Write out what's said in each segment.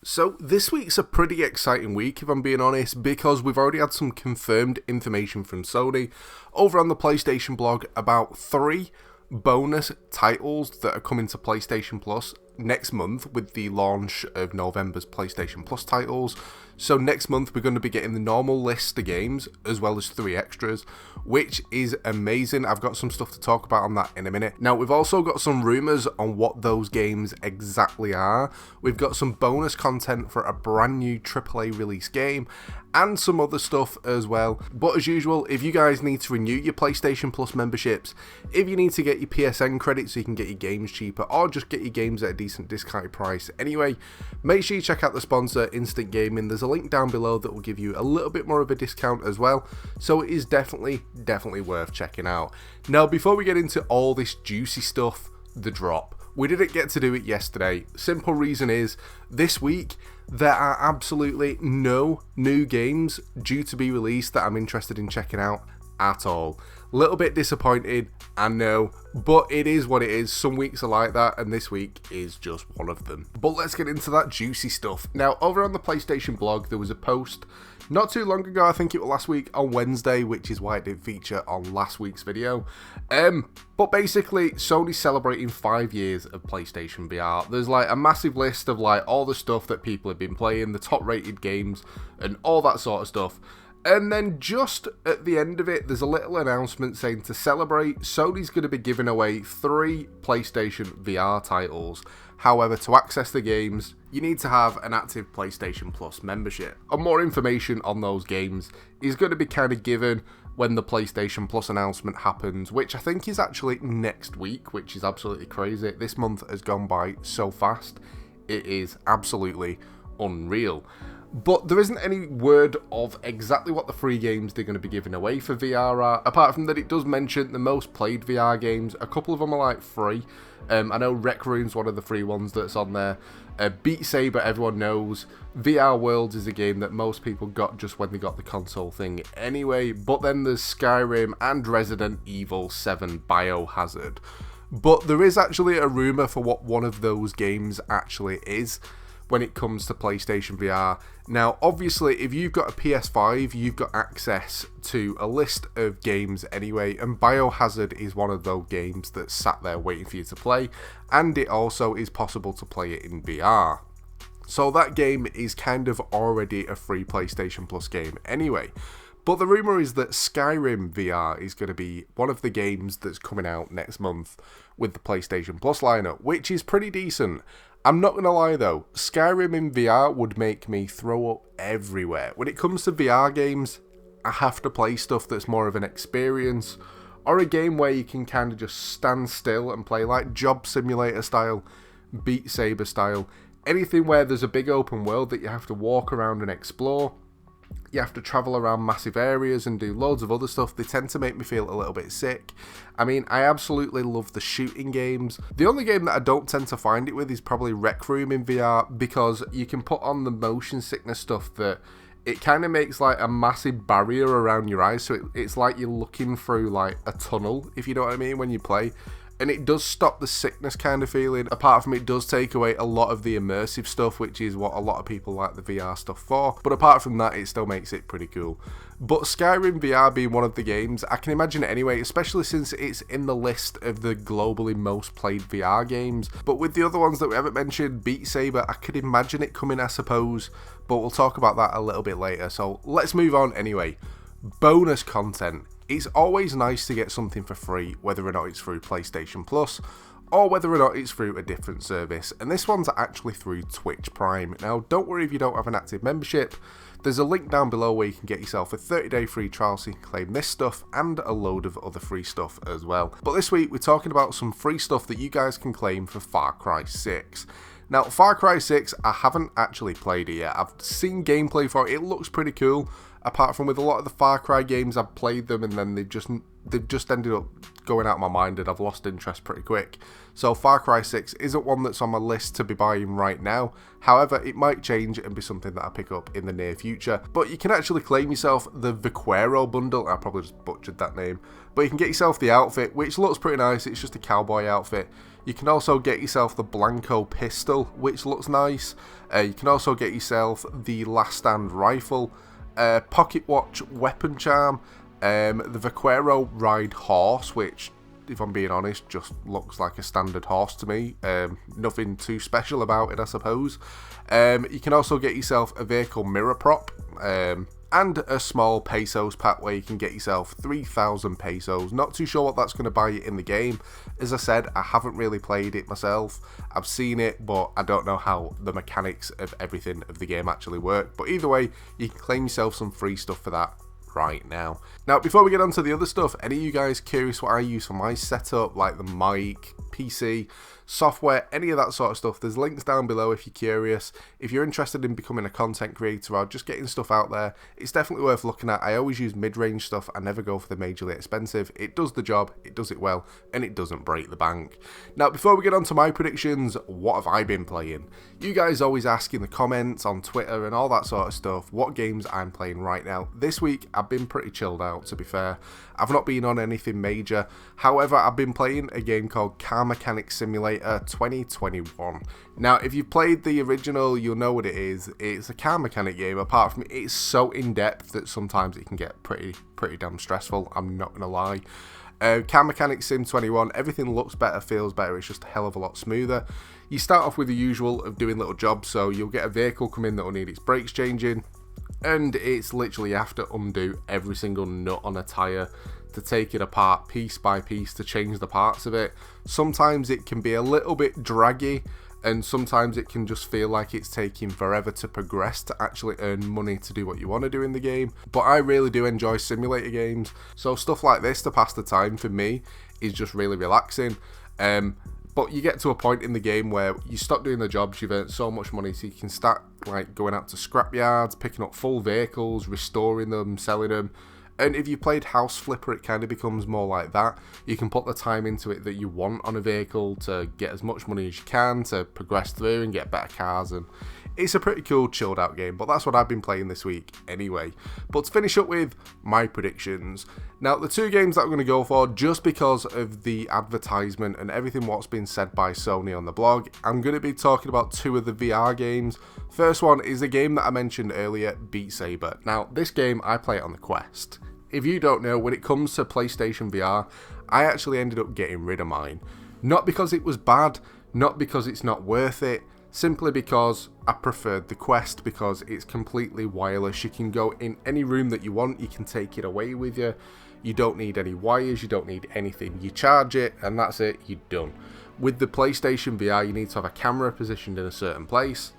So this week's a pretty exciting week, if I'm being honest, because we've already had some confirmed information from Sony over on the PlayStation blog about 3 bonus titles that are coming to PlayStation Plus next month with the launch of November's PlayStation Plus titles. So next month we're going to be getting the normal list of games as well as 3 extras, which is amazing. I've got some stuff to talk about on that in a minute. Now we've also got some rumours on what those games exactly are. We've got some bonus content for a brand new AAA release game and some other stuff as well. But as usual, if you guys need to renew your PlayStation Plus memberships, if you need to get your PSN credits so you can get your games cheaper or just get your games at a decent discounted price anyway, make sure you check out the sponsor Instant Gaming. There's a link down below that will give you a little bit more of a discount as well, so it is definitely worth checking out. Now before we get into all this juicy stuff, the drop, we didn't get to do it yesterday. Simple reason is, this week there are absolutely no new games due to be released that I'm interested in checking out at all. Little bit disappointed, I know, but it is what it is. Some weeks are like that, and this week is just one of them. But let's get into that juicy stuff. Now, over on the PlayStation blog, there was a post not too long ago, I think it was last week on Wednesday, which is why it didn't feature on last week's video. But basically, Sony's celebrating 5 years of PlayStation VR. There's like a massive list of like all the stuff that people have been playing, the top rated games, and all that sort of stuff. And then just at the end of it, there's a little announcement saying to celebrate, Sony's going to be giving away 3 PlayStation VR titles. However, to access the games, you need to have an active PlayStation Plus membership. And more information on those games is going to be kind of given when the PlayStation Plus announcement happens, which I think is actually next week, which is absolutely crazy. This month has gone by so fast. It is absolutely unreal. But there isn't any word of exactly what the 3 games they're going to be giving away for VR are, apart from that it does mention the most played VR games. A couple of them are like free. I know Rec Room's one of the free ones that's on there. Beatsaber, everyone knows. VR Worlds is a game that most people got just when they got the console thing anyway. But then there's Skyrim and Resident Evil 7 Biohazard. But there is actually a rumour for what one of those games actually is when it comes to PlayStation VR. Now, obviously, if you've got a PS5, you've got access to a list of games anyway, and Biohazard is one of those games that's sat there waiting for you to play, and it also is possible to play it in VR. So that game is kind of already a free PlayStation Plus game anyway. But the rumour is that Skyrim VR is going to be one of the games that's coming out next month with the PlayStation Plus lineup, which is pretty decent. I'm not going to lie though, Skyrim in VR would make me throw up everywhere. When it comes to VR games, I have to play stuff that's more of an experience, or a game where you can kind of just stand still and play, like Job Simulator style, Beatsaber style, anything where there's a big open world that you have to walk around and explore. You have to travel around massive areas and do loads of other stuff. They tend to make me feel a little bit sick. I mean, I absolutely love the shooting games. The only game that I don't tend to find it with is probably Rec Room in VR, because you can put on the motion sickness stuff that it kind of makes like a massive barrier around your eyes. So it's like you're looking through like a tunnel, if you know what I mean, when you play. And it does stop the sickness kind of feeling. Apart from it does take away a lot of the immersive stuff, which is what a lot of people like the VR stuff for. But apart from that, it still makes it pretty cool. But Skyrim VR being one of the games, I can imagine it anyway, especially since it's in the list of the globally most played VR games. But with the other ones that we haven't mentioned, Beat Saber, I could imagine it coming, I suppose. But we'll talk about that a little bit later. So let's move on anyway. Bonus content. It's always nice to get something for free, whether or not it's through PlayStation Plus, or whether or not it's through a different service, and this one's actually through Twitch Prime. Now, don't worry if you don't have an active membership, there's a link down below where you can get yourself a 30-day free trial so you can claim this stuff and a load of other free stuff as well. But this week, we're talking about some free stuff that you guys can claim for Far Cry 6. Now, Far Cry 6, I haven't actually played it yet. I've seen gameplay for it. It looks pretty cool. Apart from with a lot of the Far Cry games, I've played them and then they've just ended up going out of my mind and I've lost interest pretty quick. So Far Cry 6 isn't one that's on my list to be buying right now. However, it might change and be something that I pick up in the near future. But you can actually claim yourself the Vaquero bundle. I probably just butchered that name. But you can get yourself the outfit, which looks pretty nice. It's just a cowboy outfit. You can also get yourself the Blanco pistol, which looks nice. You can also get yourself the Last Stand rifle, pocket watch weapon charm, the Vaquero ride horse, which, if I'm being honest, just looks like a standard horse to me. Nothing too special about it, I suppose. You can also get yourself a vehicle mirror prop, and a small pesos pack where you can get yourself 3,000 pesos. Not too sure what that's going to buy you in the game. As I said, I haven't really played it myself. I've seen it, but I don't know how the mechanics of everything of the game actually work. But either way, you can claim yourself some free stuff for that right now. Now, before we get on to the other stuff, any of you guys curious what I use for my setup, like the mic, PC, software, any of that sort of stuff, there's links down below if you're curious. If you're interested in becoming a content creator or just getting stuff out there, it's definitely worth looking at. I always use mid-range stuff. I never go for the majorly expensive. It does the job, it does it well, and it doesn't break the bank. Now, before we get on to my predictions, what have I been playing? You guys always ask in the comments on Twitter and all that sort of stuff what games I'm playing right now. This week, I've been pretty chilled out, to be fair. I've not been on anything major. However, I've been playing a game called Car Mechanic Simulator 2021. Now, if you've played the original, you'll know what it is. It's a car mechanic game. Apart from it's so in-depth that sometimes it can get pretty damn stressful, I'm not gonna lie. Car Mechanic Sim 21, everything looks better, feels better, it's just a hell of a lot smoother. You start off with the usual of doing little jobs, so you'll get a vehicle come in that will need its brakes changing, and it's literally you have to undo every single nut on a tyre to take it apart piece by piece to change the parts of it. Sometimes it can be a little bit draggy, and sometimes it can just feel like it's taking forever to progress to actually earn money to do what you want to do in the game. But I really do enjoy simulator games, so stuff like this to pass the time for me is just really relaxing. But you get to a point in the game where you stop doing the jobs, you've earned so much money, so you can start like going out to scrap yards, picking up full vehicles, restoring them, selling them. And if you played House Flipper, it kind of becomes more like that. You can put the time into it that you want on a vehicle to get as much money as you can to progress through and get better cars. And it's a pretty cool chilled out game, but that's what I've been playing this week anyway. But to finish up with my predictions. Now, the two games that I'm going to go for, just because of the advertisement and everything what's been said by Sony on the blog, I'm going to be talking about two of the VR games. First one is a game that I mentioned earlier, Beatsaber. Now, this game, I play it on the Quest. If you don't know, when it comes to PlayStation VR, I actually ended up getting rid of mine. Not because it was bad, not because it's not worth it, simply because I preferred the Quest because it's completely wireless. You can go in any room that you want, you can take it away with you. You don't need any wires, you don't need anything. You charge it and that's it, you're done. With the PlayStation VR, you need to have a camera positioned in a certain place.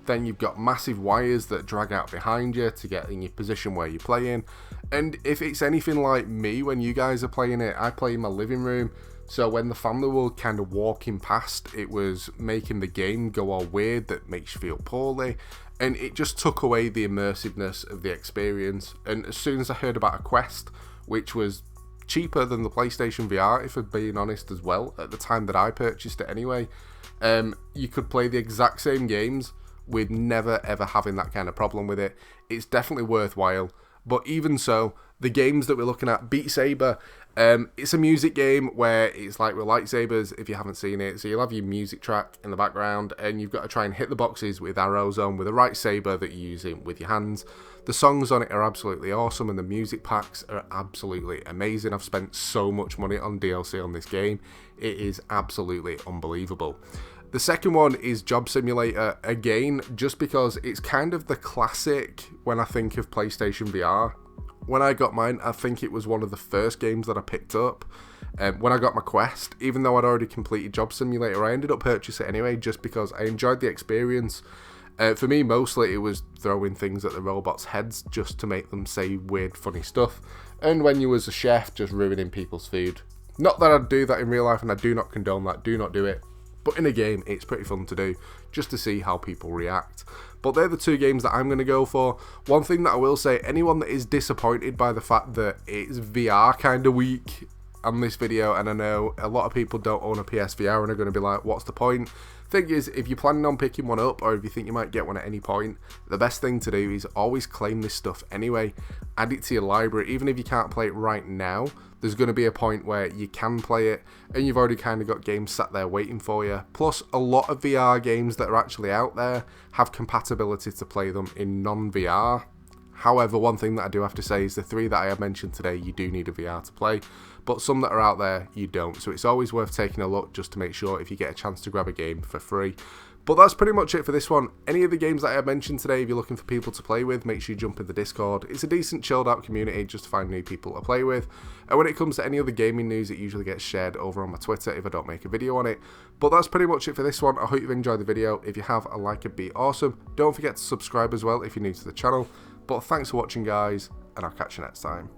Then you've got massive wires that drag out behind you to get in your position where you're playing. And if it's anything like me when you guys are playing it, I play in my living room. So when the family were kind of walking past, it was making the game go all weird that makes you feel poorly. And it just took away the immersiveness of the experience. And as soon as I heard about a Quest, which was cheaper than the PlayStation VR, if I'm being honest as well, at the time that I purchased it anyway, you could play the exact same games with never ever having that kind of problem with it. It's definitely worthwhile. But even so, the games that we're looking at, Beatsaber, it's a music game where it's like with lightsabers, if you haven't seen it. So you'll have your music track in the background and you've got to try and hit the boxes with arrows on with a right saber that you're using with your hands. The songs on it are absolutely awesome and the music packs are absolutely amazing. I've spent so much money on DLC on this game. It is absolutely unbelievable. The second one is Job Simulator, again, just because it's kind of the classic when I think of PlayStation VR. When I got mine, I think it was one of the first games that I picked up. When I got my Quest, even though I'd already completed Job Simulator, I ended up purchasing it anyway, just because I enjoyed the experience. For me, mostly it was throwing things at the robots' heads just to make them say weird, funny stuff. And when you was a chef, just ruining people's food. Not that I'd do that in real life, and I do not condone that, do not do it. But in a game, it's pretty fun to do, just to see how people react. But they're the two games that I'm going to go for. One thing that I will say, anyone that is disappointed by the fact that it's VR kind of week, on this video, and I know a lot of people don't own a PSVR and are going to be like, what's the point? Thing is, if you're planning on picking one up, or if you think you might get one at any point, the best thing to do is always claim this stuff anyway. Add it to your library. Even if you can't play it right now, there's going to be a point where you can play it, and you've already kind of got games sat there waiting for you. Plus, a lot of VR games that are actually out there have compatibility to play them in non-VR. However, one thing that I do have to say is the 3 that I have mentioned today, you do need a VR to play, but some that are out there, you don't. So it's always worth taking a look just to make sure if you get a chance to grab a game for free. But that's pretty much it for this one. Any of the games that I have mentioned today, if you're looking for people to play with, make sure you jump in the Discord. It's a decent chilled out community just to find new people to play with. And when it comes to any other gaming news, it usually gets shared over on my Twitter if I don't make a video on it. But that's pretty much it for this one. I hope you've enjoyed the video. If you have, a like would be awesome. Don't forget to subscribe as well if you're new to the channel. But thanks for watching, guys, and I'll catch you next time.